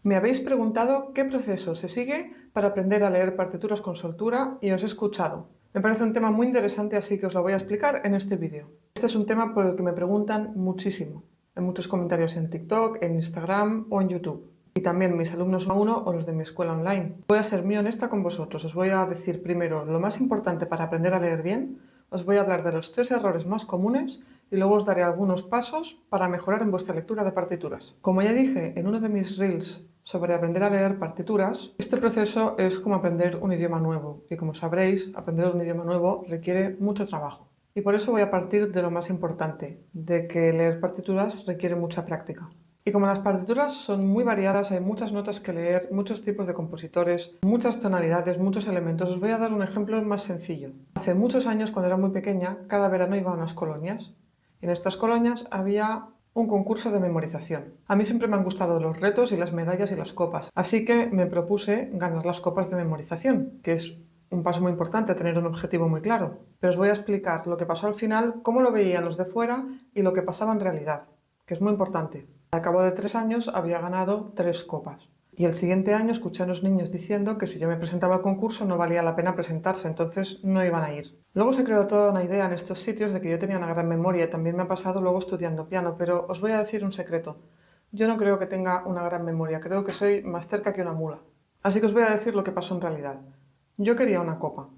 Me habéis preguntado qué proceso se sigue para aprender a leer partituras con soltura y os he escuchado. Me parece un tema muy interesante, así que os lo voy a explicar en este vídeo. Este es un tema por el que me preguntan muchísimo, en muchos comentarios en TikTok, en Instagram o en YouTube. Y también mis alumnos 1 o los de mi escuela online. Voy a ser muy honesta con vosotros. Os voy a decir primero lo más importante para aprender a leer bien. Os voy a hablar de los 3 errores más comunes y luego os daré algunos pasos para mejorar en vuestra lectura de partituras. Como ya dije en uno de mis reels sobre aprender a leer partituras, este proceso es como aprender un idioma nuevo y como sabréis, aprender un idioma nuevo requiere mucho trabajo. Y por eso voy a partir de lo más importante, de que leer partituras requiere mucha práctica. Y como las partituras son muy variadas, hay muchas notas que leer, muchos tipos de compositores, muchas tonalidades, muchos elementos, os voy a dar un ejemplo más sencillo. Hace muchos años, cuando era muy pequeña, cada verano iba a unas colonias. En estas colonias había un concurso de memorización. A mí siempre me han gustado los retos y las medallas y las copas, así que me propuse ganar las copas de memorización, que es un paso muy importante, tener un objetivo muy claro. Pero os voy a explicar lo que pasó al final, cómo lo veían los de fuera y lo que pasaba en realidad, que es muy importante. Al cabo de 3 años había ganado 3 copas. Y el siguiente año escuché a los niños diciendo que si yo me presentaba al concurso no valía la pena presentarse, entonces no iban a ir. Luego se creó toda una idea en estos sitios de que yo tenía una gran memoria y también me ha pasado luego estudiando piano, pero os voy a decir un secreto. Yo no creo que tenga una gran memoria, creo que soy más cerca que una mula. Así que os voy a decir lo que pasó en realidad. Yo quería una copa.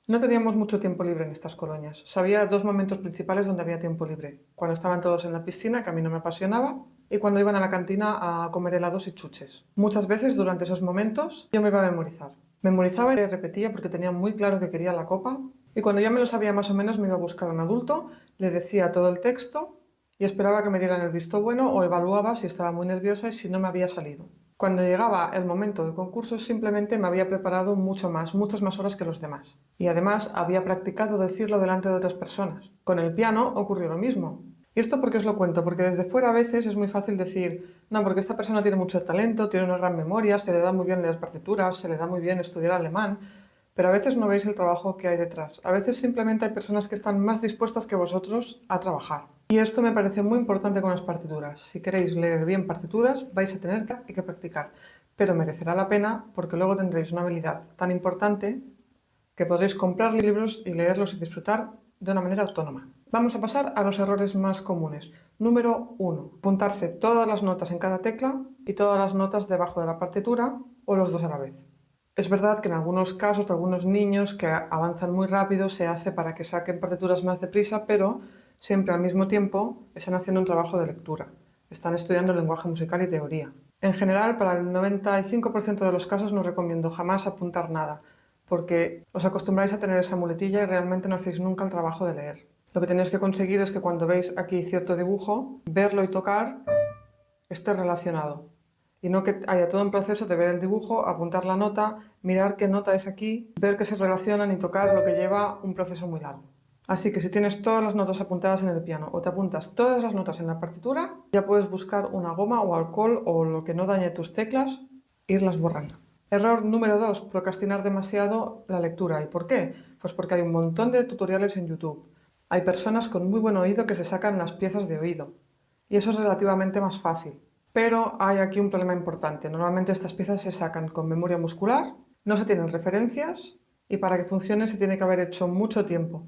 No teníamos mucho tiempo libre en estas colonias. Sabía 2 momentos principales donde había tiempo libre. Cuando estaban todos en la piscina, que a mí no me apasionaba, y cuando iban a la cantina a comer helados y chuches. Muchas veces durante esos momentos yo me iba a memorizar. Memorizaba y repetía porque tenía muy claro que quería la copa, y cuando ya me lo sabía más o menos me iba a buscar a un adulto, le decía todo el texto y esperaba que me dieran el visto bueno o evaluaba si estaba muy nerviosa y si no me había salido. Cuando llegaba el momento del concurso simplemente me había preparado mucho más, muchas más horas que los demás. Y además había practicado decirlo delante de otras personas. Con el piano ocurrió lo mismo. ¿Y esto por qué os lo cuento? Porque desde fuera a veces es muy fácil decir, no, porque esta persona tiene mucho talento, tiene una gran memoria, se le da muy bien leer partituras, se le da muy bien estudiar alemán, pero a veces no veis el trabajo que hay detrás. A veces simplemente hay personas que están más dispuestas que vosotros a trabajar. Y esto me parece muy importante con las partituras. Si queréis leer bien partituras, vais a tener que practicar, pero merecerá la pena porque luego tendréis una habilidad tan importante que podréis comprar libros y leerlos y disfrutar de una manera autónoma. Vamos a pasar a los errores más comunes. Número 1. Apuntarse todas las notas en cada tecla y todas las notas debajo de la partitura o los dos a la vez. Es verdad que en algunos casos de algunos niños que avanzan muy rápido se hace para que saquen partituras más deprisa, pero siempre al mismo tiempo están haciendo un trabajo de lectura. Están estudiando lenguaje musical y teoría. En general, para el 95% de los casos no recomiendo jamás apuntar nada, porque os acostumbráis a tener esa muletilla y realmente no hacéis nunca el trabajo de leer. Lo que tenéis que conseguir es que cuando veis aquí cierto dibujo, verlo y tocar esté relacionado. Y no que haya todo un proceso de ver el dibujo, apuntar la nota, mirar qué nota es aquí, ver que se relacionan y tocar, lo que lleva un proceso muy largo. Así que si tienes todas las notas apuntadas en el piano o te apuntas todas las notas en la partitura, ya puedes buscar una goma o alcohol o lo que no dañe tus teclas e irlas borrando. Error número 2, procrastinar demasiado la lectura. ¿Y por qué? Pues porque hay un montón de tutoriales en YouTube. Hay personas con muy buen oído que se sacan las piezas de oído. Y eso es relativamente más fácil. Pero hay aquí un problema importante. Normalmente estas piezas se sacan con memoria muscular, no se tienen referencias y para que funcione se tiene que haber hecho mucho tiempo.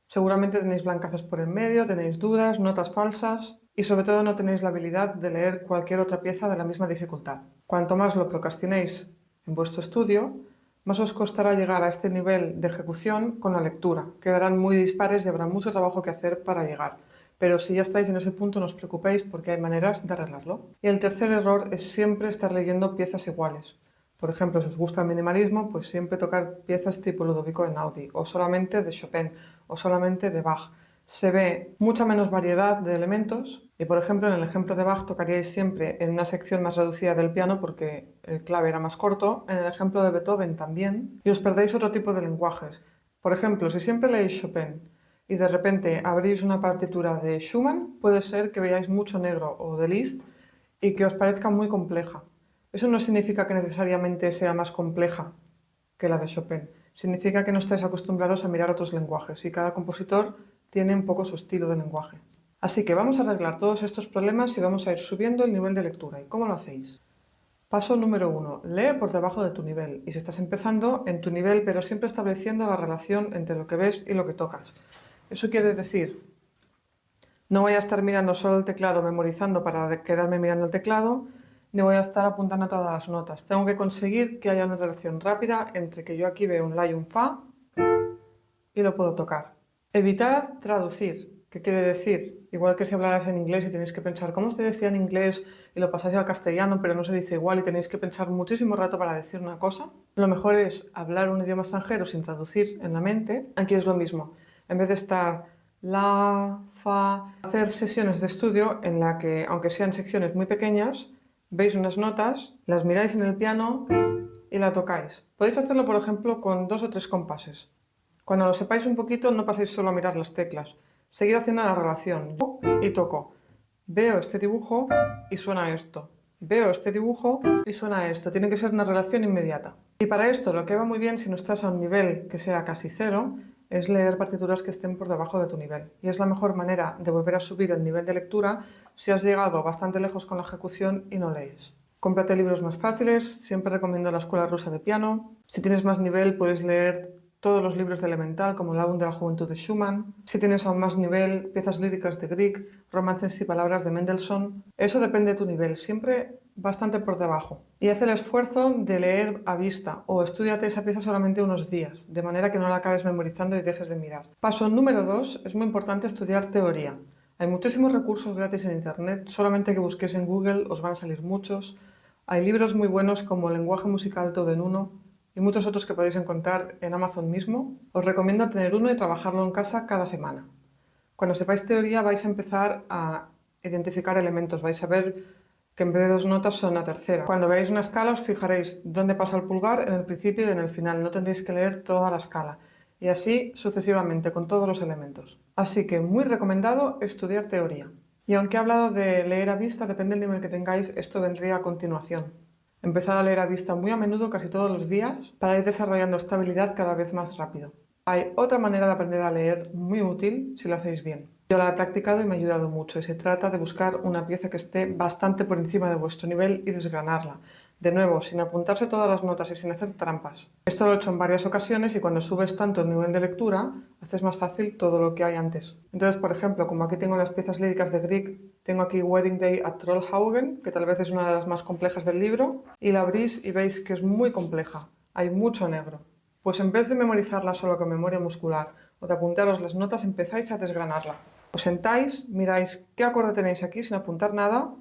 Seguramente tenéis blancazos por en medio, tenéis dudas, notas falsas y sobre todo no tenéis la habilidad de leer cualquier otra pieza de la misma dificultad. Cuanto más lo procrastinéis en vuestro estudio, más os costará llegar a este nivel de ejecución con la lectura. Quedarán muy dispares y habrá mucho trabajo que hacer para llegar. Pero si ya estáis en ese punto, no os preocupéis porque hay maneras de arreglarlo. Y el tercer error es siempre estar leyendo piezas iguales. Por ejemplo, si os gusta el minimalismo, pues siempre tocar piezas tipo Ludovico Einaudi, o solamente de Chopin, o solamente de Bach. Se ve mucha menos variedad de elementos y, por ejemplo, en el ejemplo de Bach tocaríais siempre en una sección más reducida del piano porque el clave era más corto, en el ejemplo de Beethoven también, y os perdéis otro tipo de lenguajes. Por ejemplo, si siempre leéis Chopin y de repente abrís una partitura de Schumann, puede ser que veáis mucho negro o de Liszt y que os parezca muy compleja. Eso no significa que necesariamente sea más compleja que la de Chopin. Significa que no estáis acostumbrados a mirar otros lenguajes y cada compositor tiene un poco su estilo de lenguaje. Así que vamos a arreglar todos estos problemas y vamos a ir subiendo el nivel de lectura. ¿Y cómo lo hacéis? Paso número 1. Lee por debajo de tu nivel. Y si estás empezando, en tu nivel, pero siempre estableciendo la relación entre lo que ves y lo que tocas. Eso quiere decir, no voy a estar mirando solo el teclado, memorizando para quedarme mirando el teclado, ni voy a estar apuntando todas las notas. Tengo que conseguir que haya una relación rápida entre que yo aquí veo un la y un fa y lo puedo tocar. Evitad traducir. ¿Qué quiere decir? Igual que si hablaras en inglés y tenéis que pensar cómo se decía en inglés y lo pasáis al castellano, pero no se dice igual y tenéis que pensar muchísimo rato para decir una cosa. Lo mejor es hablar un idioma extranjero sin traducir en la mente. Aquí es lo mismo. En vez de estar la, fa, hacer sesiones de estudio en la que, aunque sean secciones muy pequeñas, veis unas notas, las miráis en el piano y la tocáis. Podéis hacerlo, por ejemplo, con 2 o 3 compases. Cuando lo sepáis un poquito, no paséis solo a mirar las teclas. Seguir haciendo la relación. Y toco. Veo este dibujo y suena esto. Veo este dibujo y suena esto. Tiene que ser una relación inmediata. Y para esto, lo que va muy bien si no estás a un nivel que sea casi cero, es leer partituras que estén por debajo de tu nivel. Y es la mejor manera de volver a subir el nivel de lectura si has llegado bastante lejos con la ejecución y no lees. Cómprate libros más fáciles, siempre recomiendo la Escuela Rusa de Piano. Si tienes más nivel, puedes leer todos los libros de Elemental, como el álbum de la juventud de Schumann. Si tienes aún más nivel, piezas líricas de Grieg, romances y palabras de Mendelssohn. Eso depende de tu nivel, siempre bastante por debajo. Y haz el esfuerzo de leer a vista o estudiate esa pieza solamente unos días, de manera que no la acabes memorizando y dejes de mirar. Paso número 2, es muy importante estudiar teoría. Hay muchísimos recursos gratis en Internet, solamente que busquéis en Google os van a salir muchos. Hay libros muy buenos como Lenguaje musical todo en uno, y muchos otros que podéis encontrar en Amazon mismo. Os recomiendo tener uno y trabajarlo en casa cada semana. Cuando sepáis teoría vais a empezar a identificar elementos, vais a ver que en vez de 2 notas son una tercera. Cuando veáis una escala os fijaréis dónde pasa el pulgar en el principio y en el final, no tendréis que leer toda la escala. Y así sucesivamente con todos los elementos. Así que muy recomendado estudiar teoría. Y aunque he hablado de leer a vista, depende del nivel que tengáis, esto vendría a continuación. Empezar a leer a vista muy a menudo, casi todos los días, para ir desarrollando estabilidad cada vez más rápido. Hay otra manera de aprender a leer muy útil si lo hacéis bien. Yo la he practicado y me ha ayudado mucho y se trata de buscar una pieza que esté bastante por encima de vuestro nivel y desgranarla. De nuevo, sin apuntarse todas las notas y sin hacer trampas. Esto lo he hecho en varias ocasiones y cuando subes tanto el nivel de lectura, haces más fácil todo lo que hay antes. Entonces, por ejemplo, como aquí tengo las piezas líricas de Grieg, tengo aquí Wedding Day at Trollhaugen, que tal vez es una de las más complejas del libro, y la abrís y veis que es muy compleja. Hay mucho negro. Pues en vez de memorizarla solo con memoria muscular o de apuntaros las notas, empezáis a desgranarla. Os sentáis, miráis qué acorde tenéis aquí sin apuntar nada.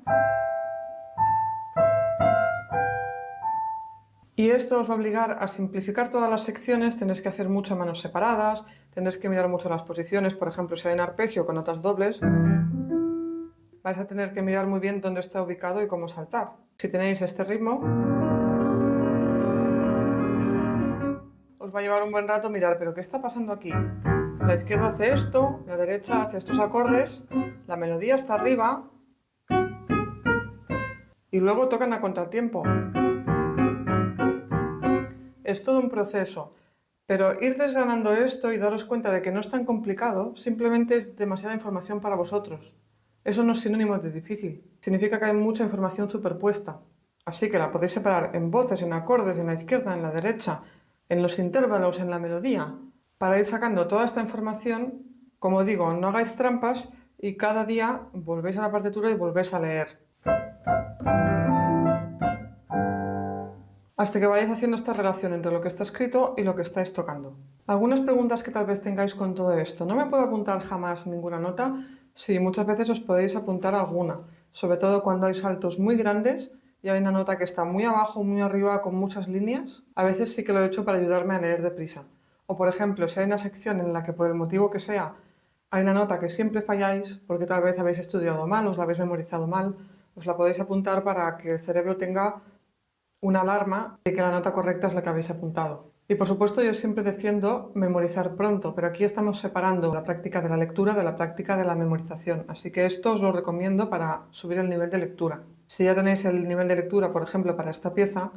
Y esto os va a obligar a simplificar todas las secciones, tenéis que hacer mucho a manos separadas, tendréis que mirar mucho las posiciones, por ejemplo, si hay un arpegio con notas dobles, vais a tener que mirar muy bien dónde está ubicado y cómo saltar. Si tenéis este ritmo, os va a llevar un buen rato mirar, pero ¿qué está pasando aquí? La izquierda hace esto, la derecha hace estos acordes, la melodía está arriba y luego tocan a contratiempo. Es todo un proceso, pero ir desgranando esto y daros cuenta de que no es tan complicado, simplemente es demasiada información para vosotros. Eso no es sinónimo de difícil, significa que hay mucha información superpuesta. Así que la podéis separar en voces, en acordes, en la izquierda, en la derecha, en los intervalos, en la melodía, para ir sacando toda esta información. Como digo, no hagáis trampas y cada día volvéis a la partitura y volvéis a leer. Hasta que vayáis haciendo esta relación entre lo que está escrito y lo que estáis tocando. Algunas preguntas que tal vez tengáis con todo esto. ¿No me puedo apuntar jamás ninguna nota? Sí, muchas veces os podéis apuntar alguna, sobre todo cuando hay saltos muy grandes y hay una nota que está muy abajo, muy arriba, con muchas líneas. A veces sí que lo he hecho para ayudarme a leer deprisa. O por ejemplo, si hay una sección en la que por el motivo que sea hay una nota que siempre falláis, porque tal vez habéis estudiado mal, os la habéis memorizado mal, os la podéis apuntar para que el cerebro tenga una alarma de que la nota correcta es la que habéis apuntado. Y por supuesto yo siempre defiendo memorizar pronto, pero aquí estamos separando la práctica de la lectura de la práctica de la memorización, así que esto os lo recomiendo para subir el nivel de lectura. Si ya tenéis el nivel de lectura, por ejemplo, para esta pieza,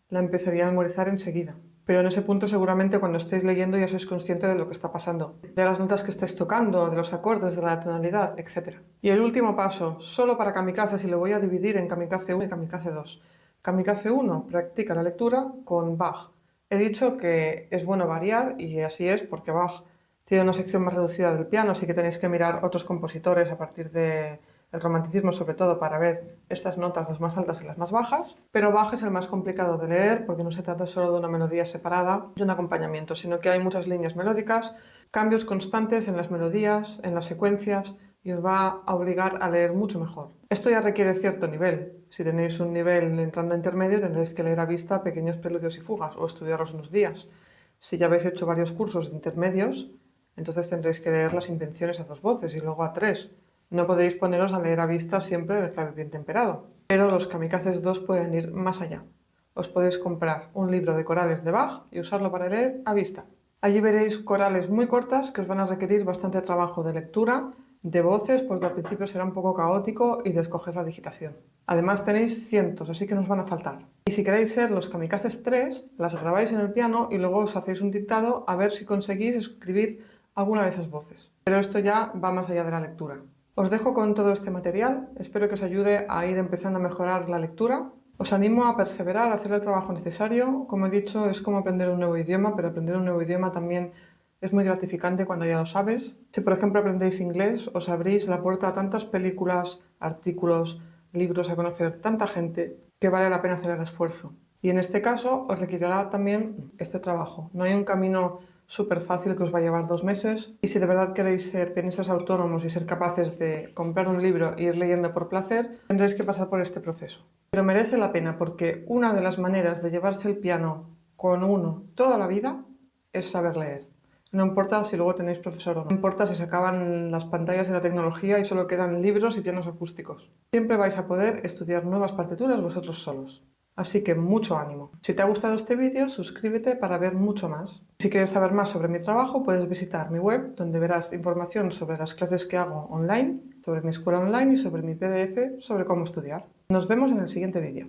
la empezaría a memorizar enseguida. Pero en ese punto seguramente cuando estéis leyendo ya sois consciente de lo que está pasando, de las notas que estáis tocando, de los acordes, de la tonalidad, etc. Y el último paso, solo para kamikazes, y lo voy a dividir en kamikaze 1 y kamikaze 2. Kamikaze 1 practica la lectura con Bach. He dicho que es bueno variar y así es porque Bach tiene una sección más reducida del piano, así que tenéis que mirar otros compositores a partir del romanticismo sobre todo para ver estas notas, las más altas y las más bajas. Pero Bach es el más complicado de leer porque no se trata solo de una melodía separada de un acompañamiento, sino que hay muchas líneas melódicas, cambios constantes en las melodías, en las secuencias, y os va a obligar a leer mucho mejor. Esto ya requiere cierto nivel. Si tenéis un nivel entrando a intermedio, tendréis que leer a vista pequeños preludios y fugas o estudiarlos unos días. Si ya habéis hecho varios cursos de intermedios, entonces tendréis que leer las invenciones a 2 voces y luego a 3. No podéis poneros a leer a vista siempre el clave bien temperado. Pero los Kamikazes 2 pueden ir más allá. Os podéis comprar un libro de corales de Bach y usarlo para leer a vista. Allí veréis corales muy cortas que os van a requerir bastante trabajo de lectura, de voces, porque al principio será un poco caótico, y de escoger la digitación. Además tenéis cientos, así que nos van a faltar. Y si queréis ser los Kamikazes 3, las grabáis en el piano y luego os hacéis un dictado a ver si conseguís escribir alguna de esas voces. Pero esto ya va más allá de la lectura. Os dejo con todo este material, espero que os ayude a ir empezando a mejorar la lectura. Os animo a perseverar, a hacer el trabajo necesario. Como he dicho, es como aprender un nuevo idioma, pero aprender un nuevo idioma también es muy gratificante cuando ya lo sabes. Si por ejemplo aprendéis inglés, os abrís la puerta a tantas películas, artículos, libros, a conocer tanta gente que vale la pena hacer el esfuerzo. Y en este caso os requerirá también este trabajo. No hay un camino súper fácil que os va a llevar 2 meses, y si de verdad queréis ser pianistas autónomos y ser capaces de comprar un libro e ir leyendo por placer, tendréis que pasar por este proceso. Pero merece la pena porque una de las maneras de llevarse el piano con uno toda la vida es saber leer. No importa si luego tenéis profesor o no. No importa si se acaban las pantallas de la tecnología y solo quedan libros y pianos acústicos. Siempre vais a poder estudiar nuevas partituras vosotros solos. Así que mucho ánimo. Si te ha gustado este vídeo, suscríbete para ver mucho más. Si quieres saber más sobre mi trabajo, puedes visitar mi web, donde verás información sobre las clases que hago online, sobre mi escuela online y sobre mi PDF sobre cómo estudiar. Nos vemos en el siguiente vídeo.